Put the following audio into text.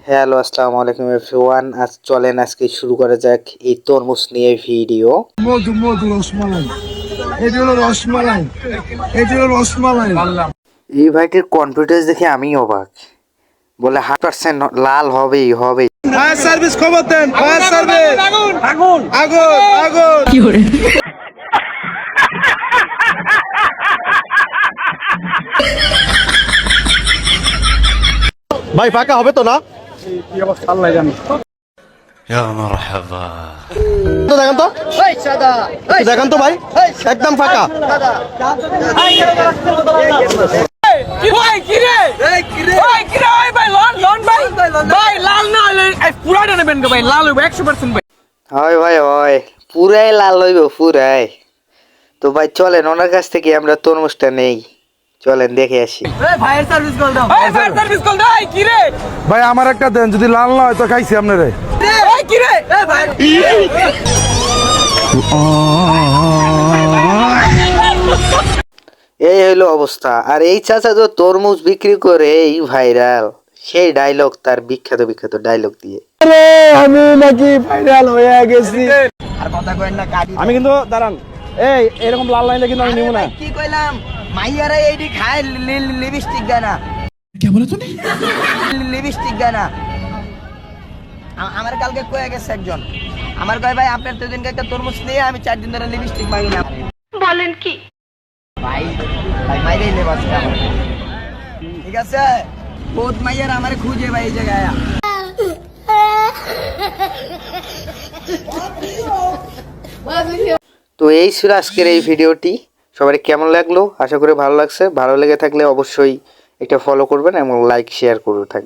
Hello, আসসালামু আলাইকুম everyone. আজ চলেন আজকে শুরু করা যাক এই তরমুজ নিয়ে ভিডিও। মধু মধু রসমালাই, এটি হলো রসমালাই, এটি হলো রসমালাই। এই ভাইটির কনফিডেন্স দেখে আমি অবাক। বলে 100% লাল হবেই হবে। ফায়ার সার্ভিস খবর দেন, ফায়ার সার্ভিস। আগুন আগুন আগুন আগুন। কি করে ভাই ফাঁকা হবে তো না? কি অবস্থা আল্লাহ জানে। তো দেখেন তো, দেখেন তো ভাই, একদম ফাঁকা। হয় ভাই হয়, পুরাই লাল হইব পুরাই। তো ভাই চলেন ওনার কাছ থেকে আমরা তরমুজটা নেই, চলেন দেখে আসি। ভাই আমার একটা দেন, যদি লাল না হয় তো খাইছি আপনারে। এই হইলো অবস্থা। আর এই চাচা তো তরমুজ বিক্রি করে এই ভাইরাল, সেই ডায়লগ, তার বিখ্যাত বিখ্যাত ডায়লগ দিয়ে। আমি নাকি ভাইরাল হয়ে গেছি। আর কথা কইেন না গাড়ি। আমি কিন্তু দাঁড়ান, এই এরকম লাল লাইলে কিন্তু আমি নিব না। কি কইলাম, মাইয়ারা এইডি খায় লিপস্টিক দেয় না। কে বলে তুমি? লিপস্টিক দেয় না। আমার কালকে কয়ে গেছে একজন, আমার কয় ভাই আপনার তো দিনকে একটা তরমুজ নিয়ে আমি 4 দিন ধরে লিপস্টিক মাগি না। বলেন কি ভাই? ভাই মাইরেই লে বাস। ঠিক আছে, বহুত মাইয়ারা আমারে খুঁজে ভাই এই জায়গায়। তো এই ছিল আজকের এই ভিডিওটি। সবাই কেমন লাগলো? আশা করি ভালো লাগছে। ভালো লেগে থাকলে অবশ্যই একটা ফলো করবেন এবং লাইক শেয়ার করে থাকবেন।